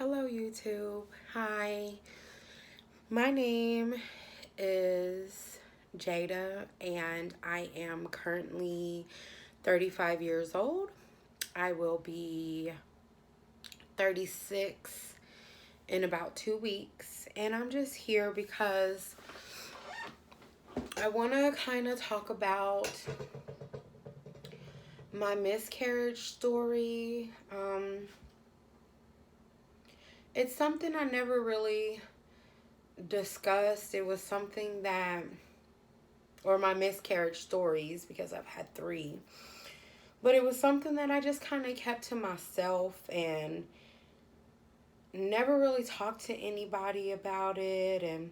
Hello, YouTube. Hi. My name is Jada, and I am currently 35 years old. I will be 36 in about 2 weeks, and I'm just here because I want to kind of talk about my miscarriage story. It's something I never really discussed. It was something that, or my miscarriage stories, because I've had three, but it was something that I just kind of kept to myself and never really talked to anybody about it, and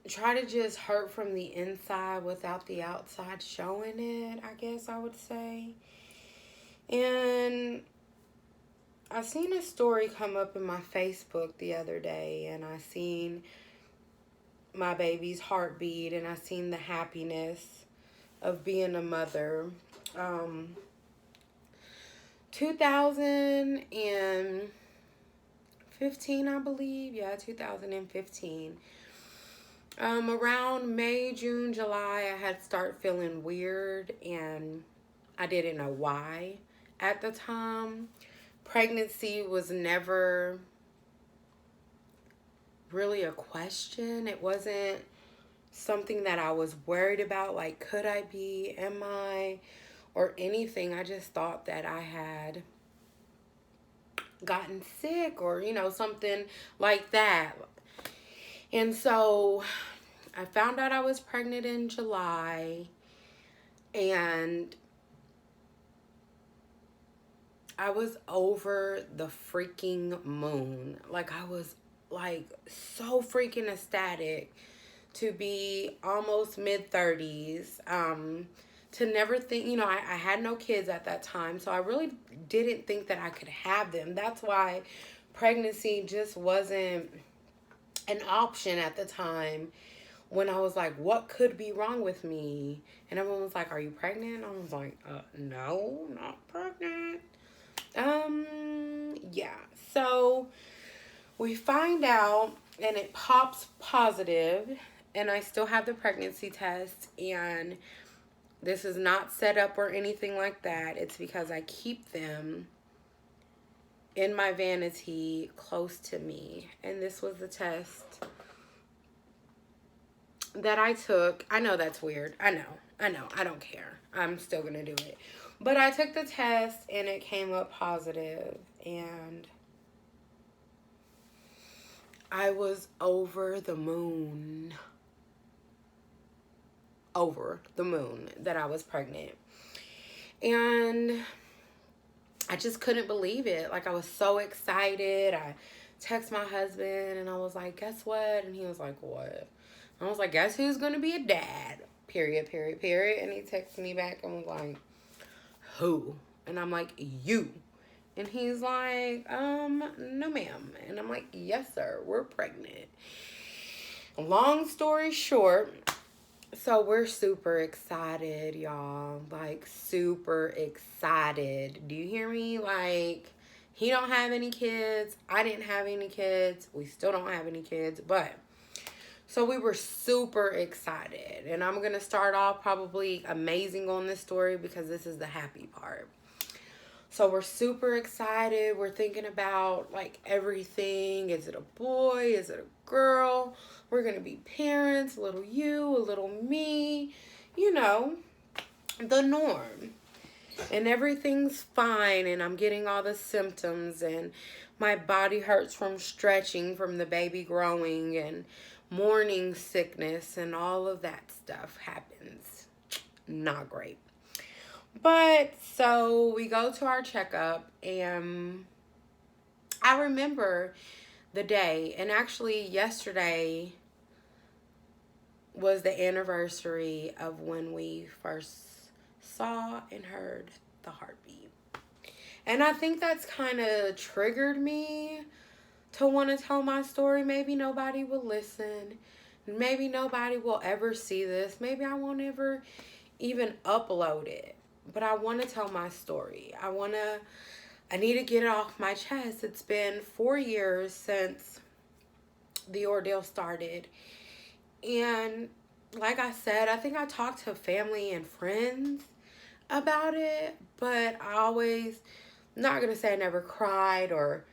try to just hurt from the inside without the outside showing it, I guess I would say. And I seen a story come up in my Facebook the other day, and I seen my baby's heartbeat, and I seen the happiness of being a mother. 2015, I believe. Yeah, 2015. Around May, June, July, I had started feeling weird, and I didn't know why at the time. Pregnancy was never really a question. It wasn't something that I was worried about, like, could I be, am I, or anything. I just thought that I had gotten sick or, something like that. And so I found out I was pregnant in July, and I was over the freaking moon. Like, I was like so freaking ecstatic to be almost mid-30s. To never think, I had no kids at that time, so I really didn't think that I could have them. That's why pregnancy just wasn't an option at the time, when I was like, what could be wrong with me? And everyone was like, are you pregnant? I was like, no, not pregnant. Yeah. So we find out, and it pops positive, and I still have the pregnancy test, and this is not set up or anything like that. It's because I keep them in my vanity close to me. And this was the test that I took. I know that's weird. I know. I don't care. I'm still going to do it. But I took the test, and it came up positive, and I was over the moon. Over the moon that I was pregnant. And I just couldn't believe it. Like, I was so excited. I text my husband, and I was like, guess what? And he was like, what? I was like, guess who's going to be a dad? Period. And he texted me back and was like, who? And I'm like, you. And he's like, no ma'am. And I'm like, yes sir, we're pregnant. Long story short, so we're super excited, y'all. Like, super excited. Do you hear me? Like, he don't have any kids. I didn't have any kids. We still don't have any kids. But, so we were super excited. And I'm going to start off probably amazing on this story, because this is the happy part. So we're super excited. We're thinking about, like, everything. Is it a boy? Is it a girl? We're going to be parents. A little you, a little me. The norm. And everything's fine. And I'm getting all the symptoms. And my body hurts from stretching from the baby growing. And morning sickness. And all of that stuff happens. Not great. But so we go to our checkup, and I remember the day, and actually yesterday was the anniversary of when we first saw and heard the heartbeat. And I think that's kind of triggered me to want to tell my story. Maybe nobody will listen. Maybe nobody will ever see this. Maybe I won't ever even upload it. But I want to tell my story. I need to get it off my chest. It's been 4 years since the ordeal started. And like I said, I think I talked to family and friends about it, but I always, not going to say I never cried or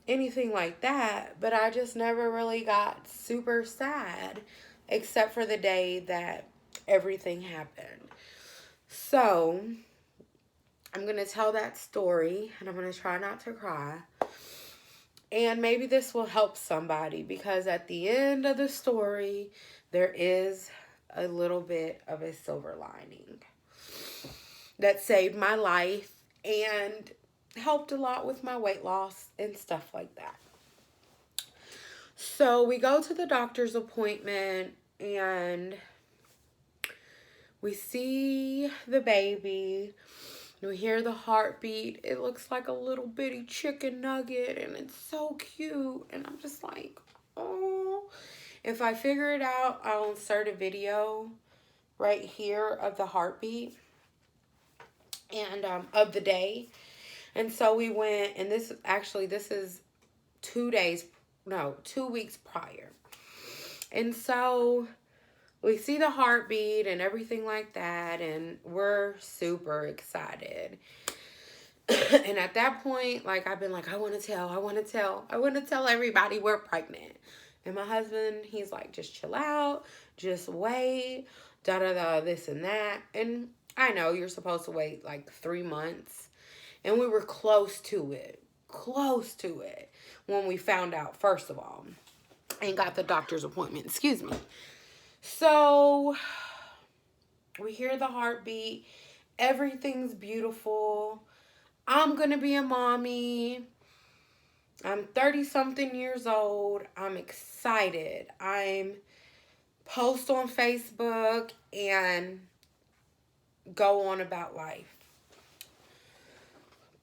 anything like that, but I just never really got super sad except for the day that everything happened. So, I'm going to tell that story and I'm going to try not to cry. And maybe this will help somebody, because at the end of the story, there is a little bit of a silver lining that saved my life and helped a lot with my weight loss and stuff like that. So we go to the doctor's appointment and we see the baby. We hear the heartbeat. It looks like a little bitty chicken nugget and it's so cute. And I'm just like, oh. If I figure it out, I'll insert a video right here of the heartbeat and of the day. And so we went, and this is 2 weeks prior. And so we see the heartbeat and everything like that, and we're super excited. And at that point, like, I've been like, I want to tell everybody we're pregnant. And my husband, he's like, just chill out, just wait, this and that. And I know you're supposed to wait like 3 months. And we were close to it when we found out, first of all, and got the doctor's appointment. Excuse me. So we hear the heartbeat. Everything's beautiful. I'm going to be a mommy. I'm 30-something years old. I'm excited. I'm post on Facebook and go on about life.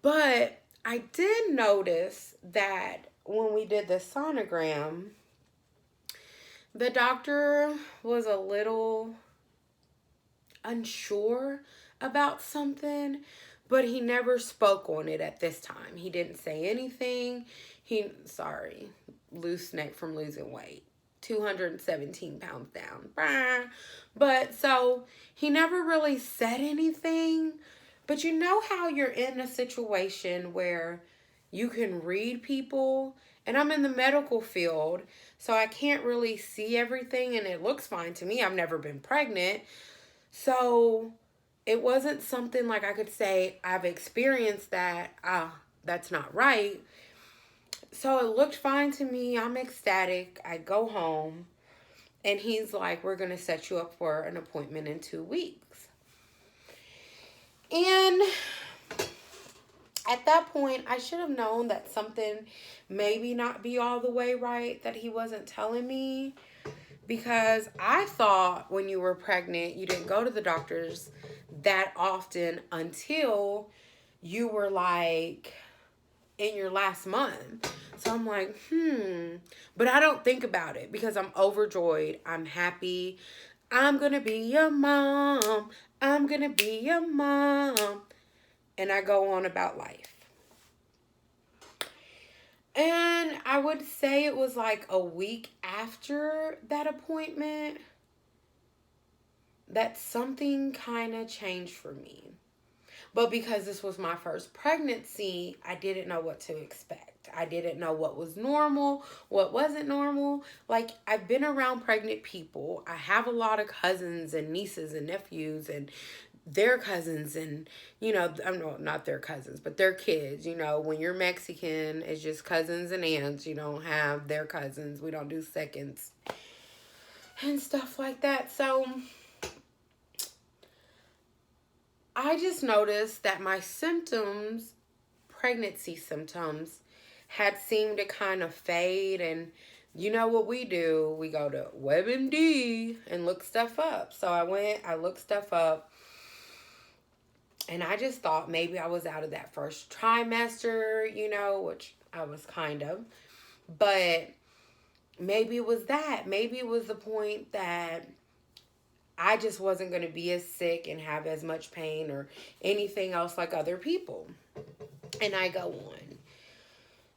But I did notice that when we did the sonogram, the doctor was a little unsure about something, but he never spoke on it at this time. He didn't say anything. Loose neck from losing weight. 217 pounds down. But so he never really said anything. But you know how you're in a situation where you can read people, and I'm in the medical field, so I can't really see everything, and it looks fine to me. I've never been pregnant. So it wasn't something like I could say, I've experienced that. That's not right. So it looked fine to me. I'm ecstatic. I go home, and he's like, we're going to set you up for an appointment in 2 weeks. And at that point, I should have known that something maybe not be all the way right, that he wasn't telling me. Because I thought when you were pregnant, you didn't go to the doctors that often until you were like in your last month. So I'm like, But I don't think about it because I'm overjoyed. I'm happy. I'm going to be a mom. I'm going to be a mom. And I go on about life. And I would say it was like a week after that appointment that something kind of changed for me. But because this was my first pregnancy, I didn't know what to expect. I didn't know what was normal, what wasn't normal. Like, I've been around pregnant people. I have a lot of cousins and nieces and nephews and their cousins and, not their cousins, but their kids. When you're Mexican, it's just cousins and aunts. You don't have their cousins. We don't do seconds and stuff like that. So I just noticed that my symptoms, pregnancy symptoms, had seemed to kind of fade. And you know what we do? We go to WebMD and look stuff up. So I looked stuff up. And I just thought maybe I was out of that first trimester, which I was kind of. But maybe it was that. Maybe it was the point that I just wasn't going to be as sick and have as much pain or anything else like other people. And I go on.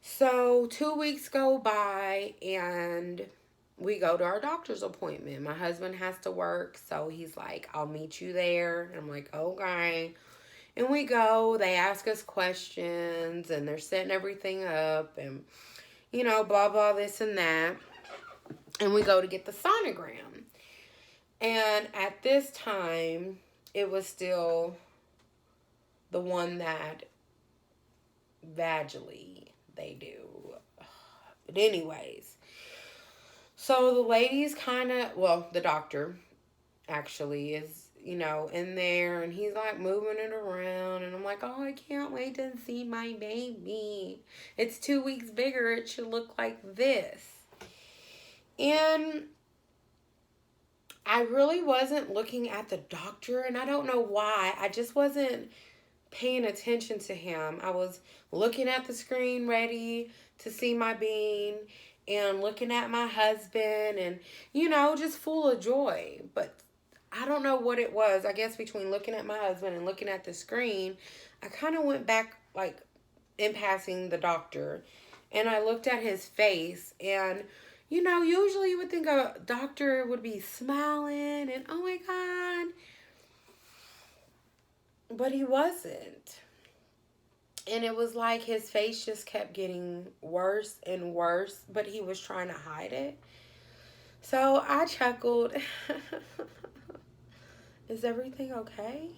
So 2 weeks go by and we go to our doctor's appointment. My husband has to work, so he's like, I'll meet you there. And I'm like, okay. And we go, they ask us questions and they're setting everything up and, you know, blah, blah, this and that. And we go to get the sonogram. And at this time, it was still the one that vaginally they do. But anyways, so the lady's kind of, well, the doctor actually is, you know, in there and he's like moving it around and I'm like, oh, I can't wait to see my baby. It's 2 weeks bigger. It should look like this. And I really wasn't looking at the doctor, and I don't know why. I just wasn't paying attention to him. I was looking at the screen ready to see my bean and looking at my husband and, you know, just full of joy. But I don't know what it was. I guess between looking at my husband and looking at the screen, I kind of went back, like, in passing the doctor, and I looked at his face, and, you know, usually you would think a doctor would be smiling and, oh my God, but he wasn't. And it was like his face just kept getting worse and worse, but he was trying to hide it. So I chuckled. Is everything okay?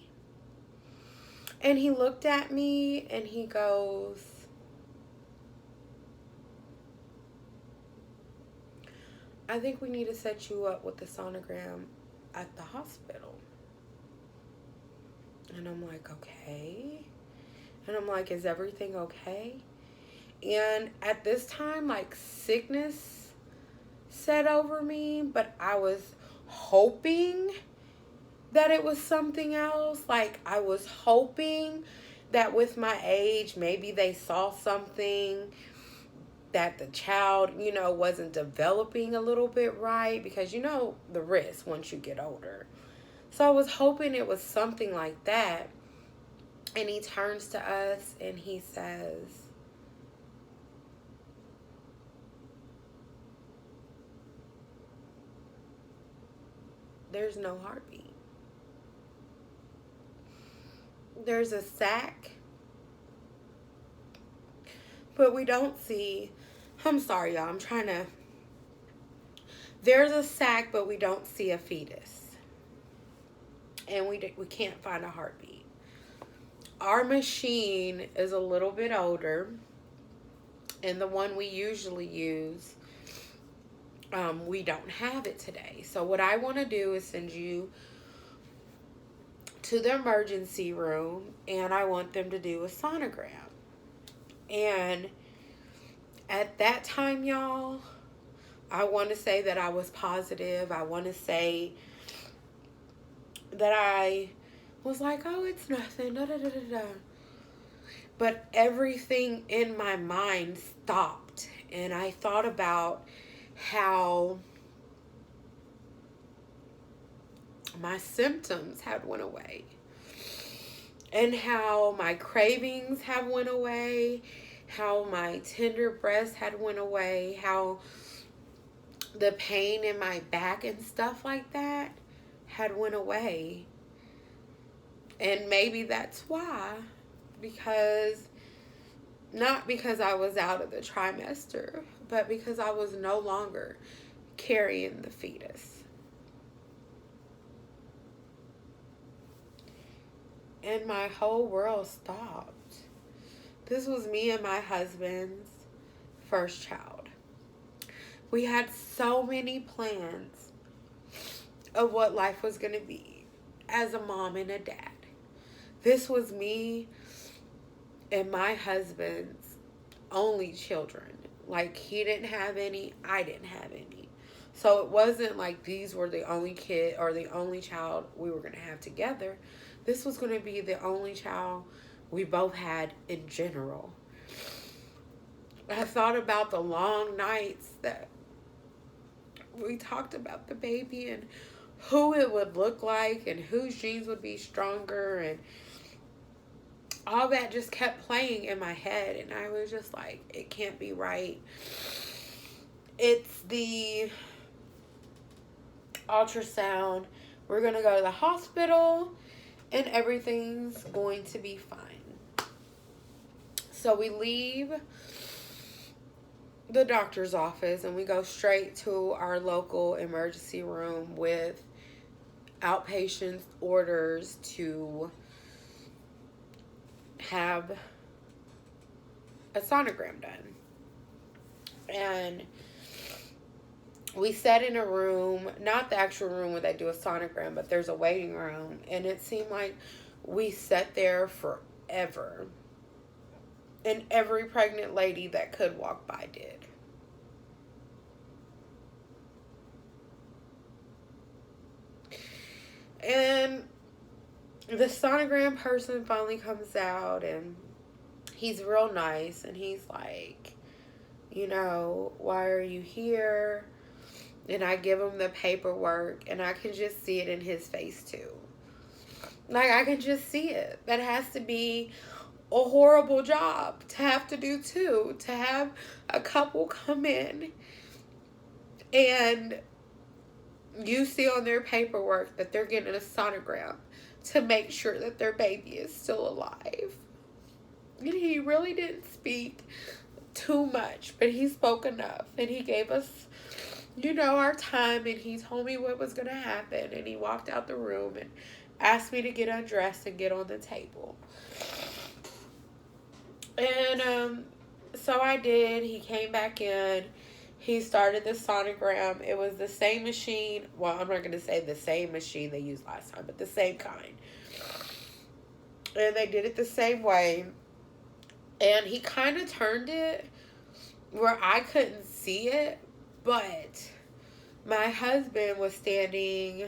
And he looked at me and he goes, I think we need to set you up with the sonogram at the hospital. And I'm like, okay. And I'm like, is everything okay? And at this time, like, sickness set over me, but I was hoping that it was something else. Like, I was hoping that with my age, maybe they saw something that the child, you know, wasn't developing a little bit right, because you know the risk once you get older. So I was hoping it was something like that. And he turns to us and he says, there's no heartbeat. There's a sac, but we don't see, I'm sorry, y'all, there's a sac, but we don't see a fetus. And we can't find a heartbeat. Our machine is a little bit older, and the one we usually use, we don't have it today. So what I want to do is send you to the emergency room, and I want them to do a sonogram. And at that time, y'all, I want to say that I was positive. I want to say that I was like, oh, it's nothing, da, da, da, da, da. But everything in my mind stopped, and I thought about how my symptoms had went away, and how my cravings have went away, how my tender breast had went away, how the pain in my back and stuff like that had went away. And maybe that's why, because not because I was out of the trimester, but because I was no longer carrying the fetus. And my whole world stopped. This was me and my husband's first child. We had so many plans of what life was going to be as a mom and a dad. This was me and my husband's only children. Like, he didn't have any, I didn't have any. So it wasn't like these were the only kid or the only child we were going to have together. This was going to be the only child we both had in general. I thought about the long nights that we talked about the baby and who it would look like and whose genes would be stronger. And all that just kept playing in my head, and I was just like, it can't be right. It's the ultrasound. We're going to go to the hospital, and everything's going to be fine. So we leave the doctor's office and we go straight to our local emergency room with outpatient orders to have a sonogram done. And we sat in a room, not the actual room where they do a sonogram, but there's a waiting room. And it seemed like we sat there forever. And every pregnant lady that could walk by did. And the sonogram person finally comes out, and he's real nice. And he's like, you know, why are you here? And I give him the paperwork, and I can just see it in his face too. Like, I can just see it. That has to be a horrible job to have to do too. To have a couple come in and you see on their paperwork that they're getting a sonogram to make sure that their baby is still alive. And he really didn't speak too much, but he spoke enough. And he gave us, you know, our time, and he told me what was going to happen. And he walked out the room and asked me to get undressed and get on the table. And so I did. He came back in. He started the sonogram. It was the same machine. Well, I'm not going to say the same machine they used last time, but the same kind. And they did it the same way. And he kind of turned it where I couldn't see it, but my husband was standing.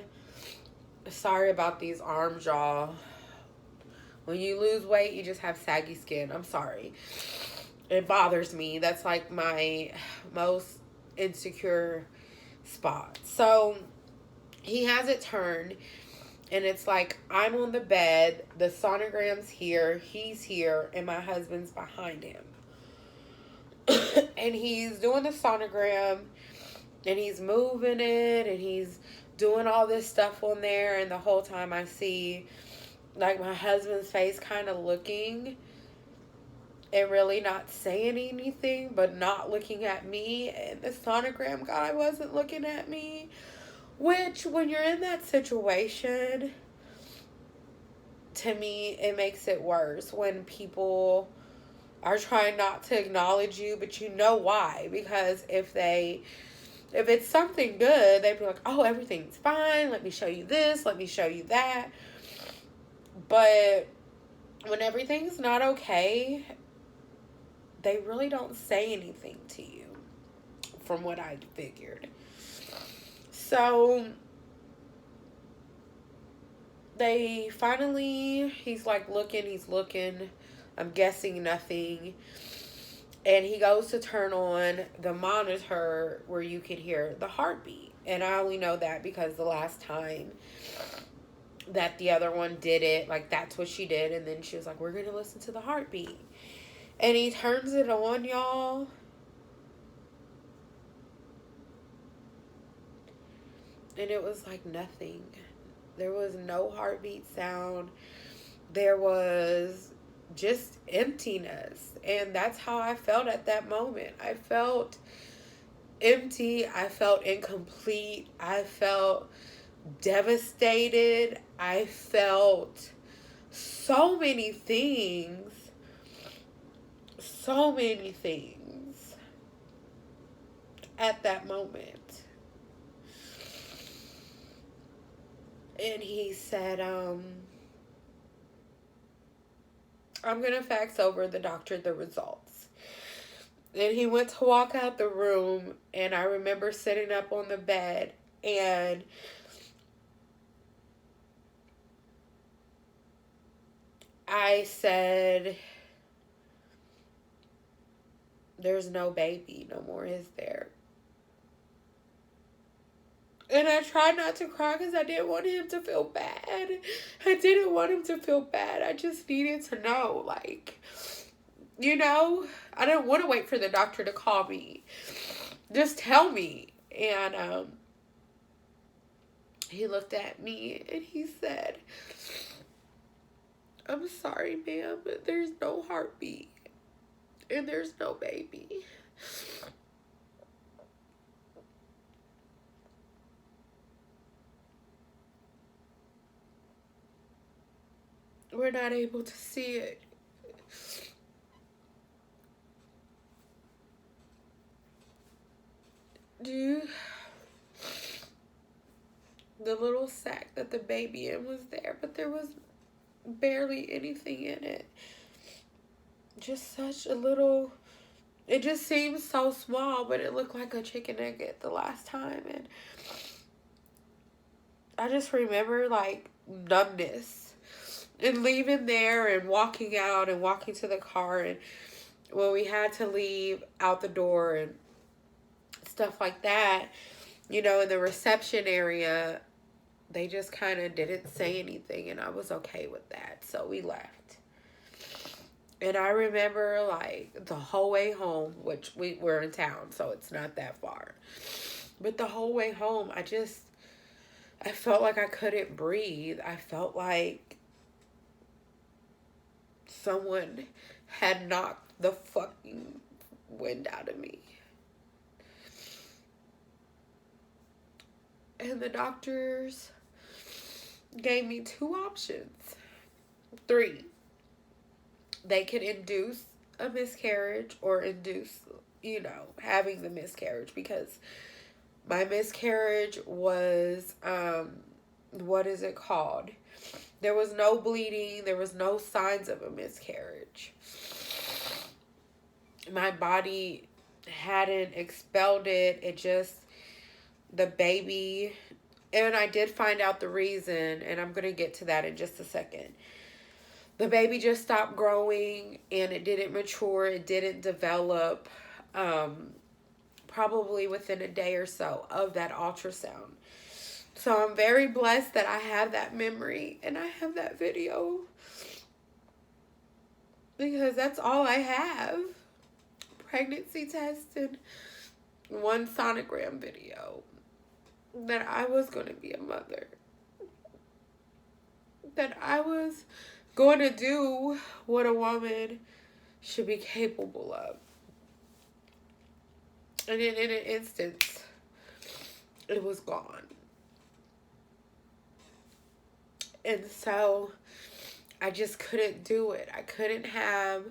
Sorry about these arms, y'all. When you lose weight, you just have saggy skin. I'm sorry. It bothers me. That's like my most insecure spot. So he has it turned, and it's like I'm on the bed, the sonogram's here, he's here, and my husband's behind him. And he's doing the sonogram, and he's moving it, and he's doing all this stuff on there, and the whole time I see like my husband's face kind of looking and really not saying anything, but not looking at me. And the sonogram guy wasn't looking at me. Which, when you're in that situation, to me, it makes it worse. When people are trying not to acknowledge you, but you know why. Because if it's something good, they'd be like, oh, everything's fine. Let me show you this. Let me show you that. But when everything's not okay, they really don't say anything to you, from what I figured. So they finally, he's looking, I'm guessing nothing. And he goes to turn on the monitor where you can hear the heartbeat. And I only know that because the last time that the other one did it, like, that's what she did. And then she was like, we're going to listen to the heartbeat. And he turns it on, y'all. And it was like nothing. There was no heartbeat sound. There was just emptiness. And that's how I felt at that moment. I felt empty. I felt incomplete. I felt devastated. I felt so many things. So many things at that moment. And he said, I'm going to fax over the doctor the results. And he went to walk out the room, and I remember sitting up on the bed, and I said, there's no baby no more, is there? And I tried not to cry because I didn't want him to feel bad. I didn't want him to feel bad. I just needed to know, like, you know, I didn't want to wait for the doctor to call me. Just tell me. And he looked at me and he said, I'm sorry, ma'am, but there's no heartbeat and there's no baby. We're not able to see it. The little sack that the baby in was there, but there was barely anything in it. Just such a little, it just seemed so small, but it looked like a chicken nugget the last time. And I just remember, like, numbness. And leaving there and walking out and walking to the car, and when we had to leave out the door and stuff like that, you know, in the reception area, they just kind of didn't say anything, and I was okay with that. So we left. And I remember, like, the whole way home, which we were in town, so it's not that far. But the whole way home, I felt like I couldn't breathe. I felt like someone had knocked the fucking wind out of me. And the doctors gave me 2 options. 3. They could induce a miscarriage or induce, you know, having the miscarriage, because my miscarriage was, what is it called? There was no bleeding. There was no signs of a miscarriage. My body hadn't expelled it. It just, the baby, and I did find out the reason, and I'm going to get to that in just a second. The baby just stopped growing, and it didn't mature. It didn't develop, probably within a day or so of that ultrasound. So I'm very blessed that I have that memory and I have that video, because that's all I have. Pregnancy test and 1 sonogram video that I was going to be a mother. That I was going to do what a woman should be capable of. And in an instant, it was gone. And so I just couldn't do it. I couldn't have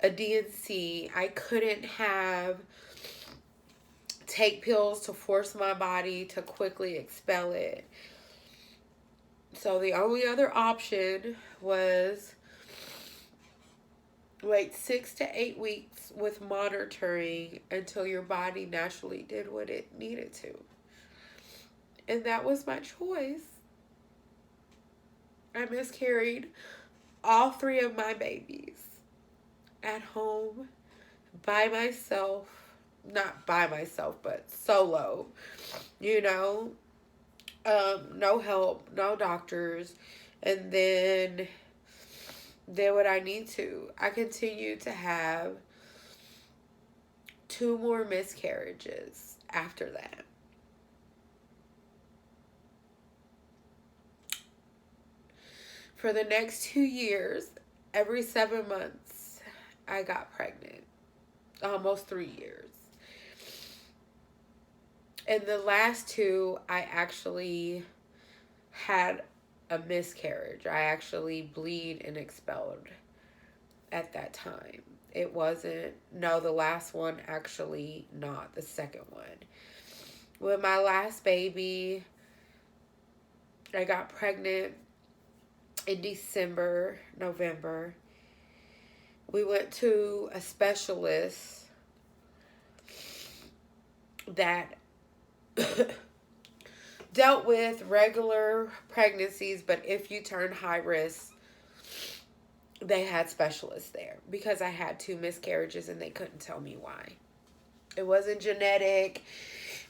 a DNC. I couldn't take pills to force my body to quickly expel it. So the only other option was wait 6 to 8 weeks with monitoring until your body naturally did what it needed to. And that was my choice. I miscarried all 3 of my babies at home by myself. Not by myself, but solo. You know, no help, no doctors. And then did what I need to. I continued to have 2 more miscarriages after that. For the next 2 years, every 7 months, I got pregnant. Almost 3 years. And the last 2, I actually had a miscarriage. I actually bleed and expelled at that time. It wasn't, no, the last one actually not, the second one. With my last baby, I got pregnant in December, November. We went to a specialist that dealt with regular pregnancies, but if you turn high risk, they had specialists there, because I had 2 miscarriages and they couldn't tell me why. It wasn't genetic.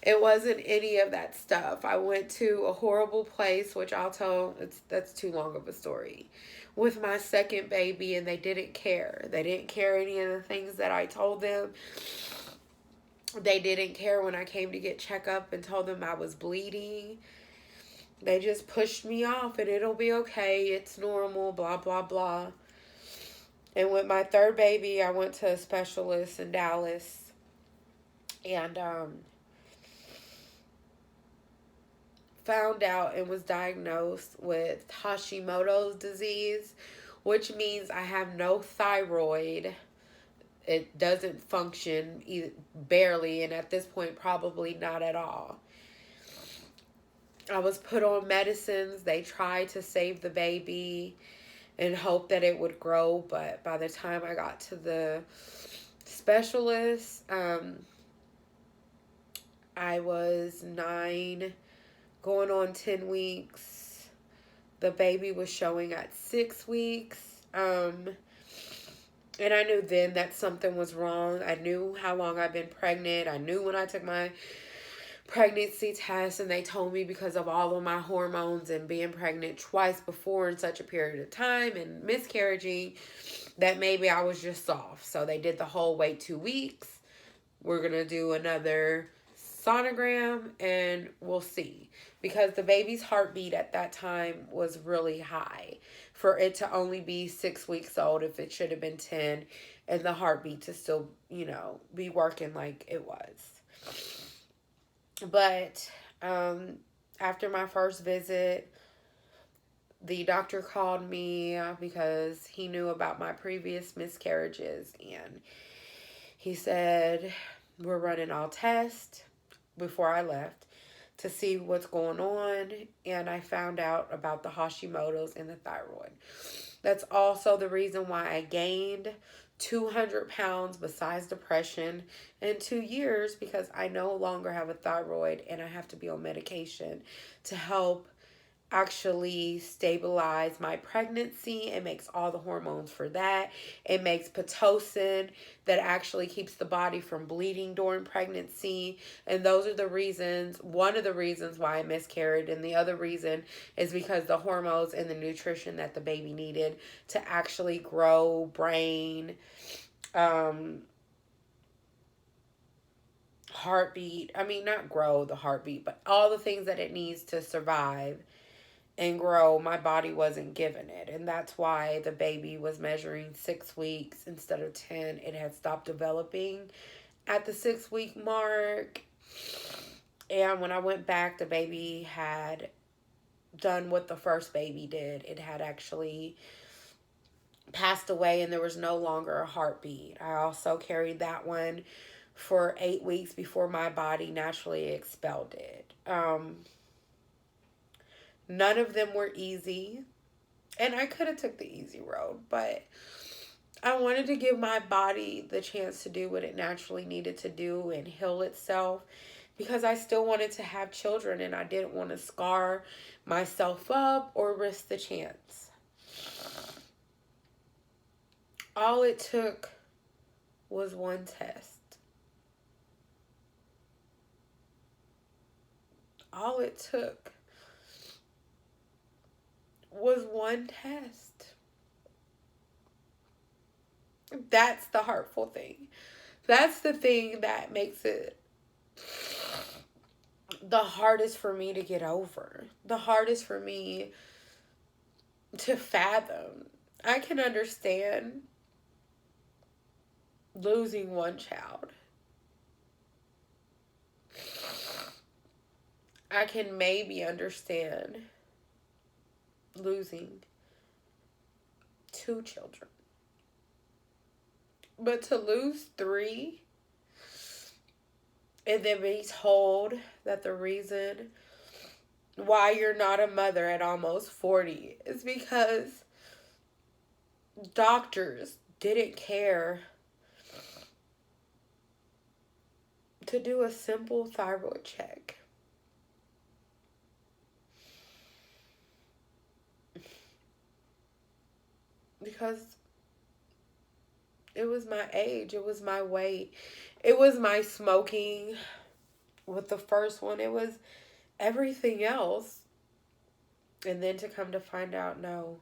It wasn't any of that stuff. I went to a horrible place, which I'll tell, that's too long of a story, with my second baby, and they didn't care. They didn't care any of the things that I told them. They didn't care when I came to get checkup and told them I was bleeding. They just pushed me off and it'll be okay. It's normal, blah, blah, blah. And with my third baby, I went to a specialist in Dallas and found out and was diagnosed with Hashimoto's disease, which means I have no thyroid. It doesn't function barely, and at this point, probably not at all. I was put on medicines. They tried to save the baby and hope that it would grow, but by the time I got to the specialist, I was 9, going on 10 weeks. The baby was showing at 6 weeks. And I knew then that something was wrong. I knew how long I'd been pregnant. I knew when I took my pregnancy test and they told me because of all of my hormones and being pregnant twice before in such a period of time and miscarriaging that maybe I was just soft. So they did the whole wait 2 weeks. We're going to do another sonogram and we'll see. Because the baby's heartbeat at that time was really high. For it to only be 6 weeks old, if it should have been 10, and the heartbeat to still, be working like it was. But after my first visit, the doctor called me because he knew about my previous miscarriages. And he said, we're running all tests before I left to see what's going on. And I found out about the Hashimoto's and the thyroid. That's also the reason why I gained 200 pounds besides depression in 2 years, because I no longer have a thyroid and I have to be on medication to help actually stabilize my pregnancy. It makes all the hormones for that. It makes Pitocin that actually keeps the body from bleeding during pregnancy. And those are the reasons, one of the reasons why I miscarried. And the other reason is because the hormones and the nutrition that the baby needed to actually grow, brain, heartbeat. I mean, not grow the heartbeat, but all the things that it needs to survive and grow, my body wasn't giving it. And that's why the baby was measuring 6 weeks instead of 10. It had stopped developing at the 6 week mark. And when I went back, the baby had done what the first baby did. It had actually passed away and there was no longer a heartbeat. I also carried that one for 8 weeks before my body naturally expelled it. None of them were easy, and I could have took the easy road, but I wanted to give my body the chance to do what it naturally needed to do and heal itself, because I still wanted to have children and I didn't want to scar myself up or risk the chance. All it took was one test. All it took was one test. That's the hurtful thing. That's the thing that makes it the hardest for me to get over. The hardest for me to fathom. I can understand losing one child. I can maybe understand losing 2 children. But to lose 3 and then be told that the reason why you're not a mother at almost 40 is because doctors didn't care to do a simple thyroid check. Because it was my age, it was my weight, it was my smoking, With the first one, it was everything else. And then to come to find out, no,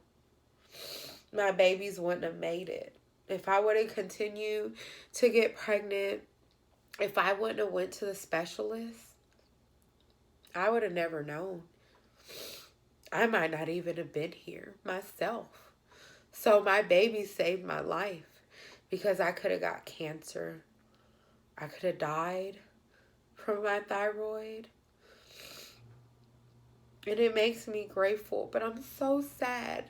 my babies wouldn't have made it. If I would have continued to get pregnant, if I wouldn't have went to the specialist, I would have never known. I might not even have been here myself. So my baby saved my life because I could have got cancer. I could have died from my thyroid. And it makes me grateful, but I'm so sad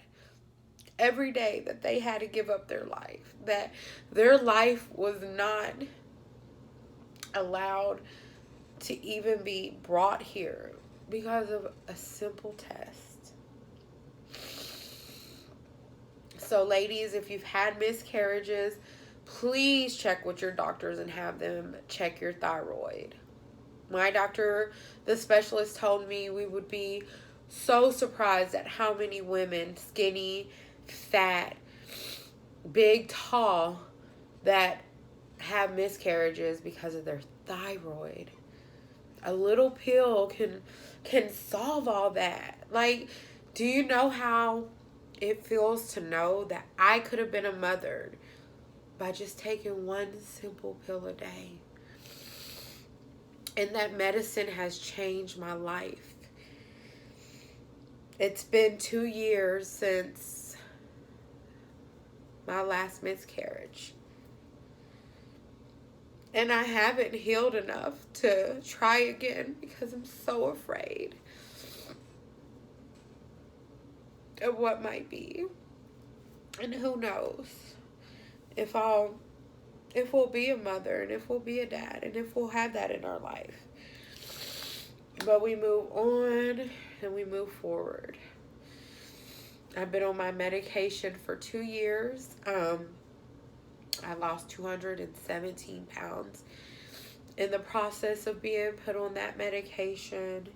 every day that they had to give up their life, that their life was not allowed to even be brought here because of a simple test. So ladies, if you've had miscarriages, please check with your doctors and have them check your thyroid. My doctor, the specialist, told me we would be so surprised at how many women, skinny, fat, big, tall, that have miscarriages because of their thyroid. A little pill can solve all that. Like, do you know how it feels to know that I could have been a mother by just taking one simple pill a day? And that medicine has changed my life. It's been 2 years since my last miscarriage. And I haven't healed enough to try again because I'm so afraid of what might be. And who knows if we'll be a mother and if we'll be a dad and if we'll have that in our life. But we move on and we move forward. I've been on my medication for 2 years. I lost 217 pounds in the process of being put on that medication.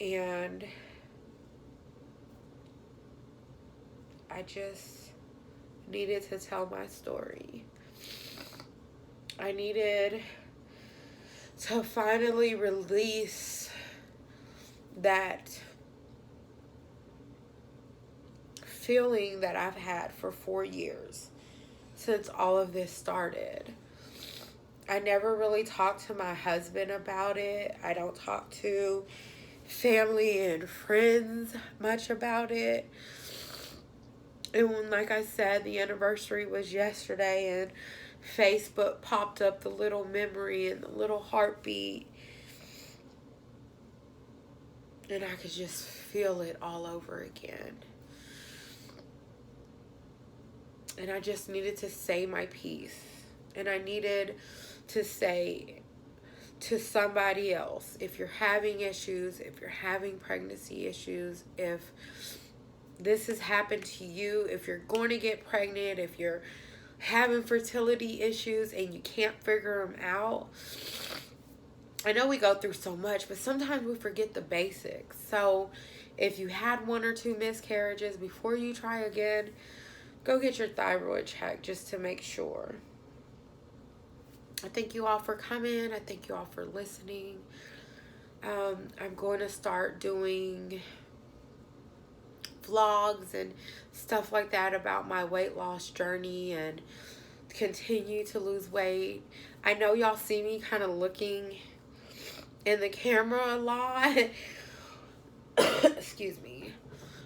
And I just needed to tell my story. I needed to finally release that feeling that I've had for 4 years since all of this started. I never really talked to my husband about it. I don't talk to family and friends much about it. And when, like I said, the anniversary was yesterday and Facebook popped up the little memory and the little heartbeat, and I could just feel it all over again. And I just needed to say my piece. And I needed to say to somebody else, if you're having issues, if you're having pregnancy issues, if this has happened to you, if you're going to get pregnant, if you're having fertility issues and you can't figure them out. I know we go through so much, but sometimes we forget the basics. So if you had 1 or 2 miscarriages, before you try again, go get your thyroid checked just to make sure. I thank you all for coming. I thank you all for listening. I'm going to start doing vlogs and stuff like that about my weight loss journey and continue to lose weight. I know y'all see me kind of looking in the camera a lot. Excuse me.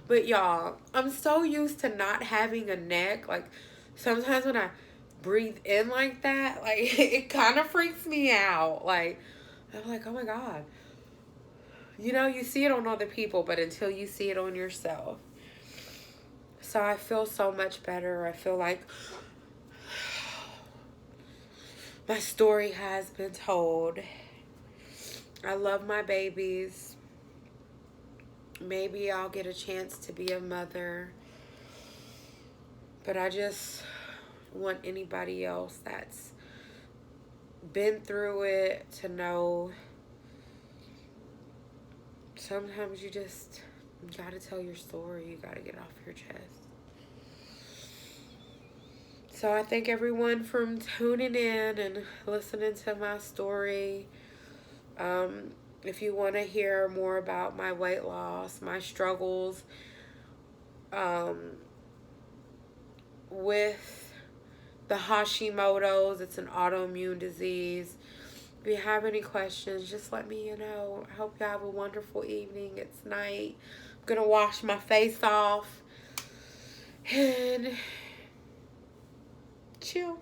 But y'all, I'm so used to not having a neck. Like, sometimes when I breathe in like that, like, it kind of freaks me out. Like, I'm like, oh my God. You know, you see it on other people, but until you see it on yourself. So I feel so much better. I feel like my story has been told. I love my babies. Maybe I'll get a chance to be a mother. But I just want anybody else that's been through it to know sometimes you gotta tell your story. You gotta get off your chest. So I thank everyone for tuning in and listening to my story. If you want to hear more about my weight loss, my struggles with the Hashimoto's, it's an autoimmune disease. If you have any questions, just let me know. I hope you have a wonderful evening. It's night. I'm going to wash my face off and chill.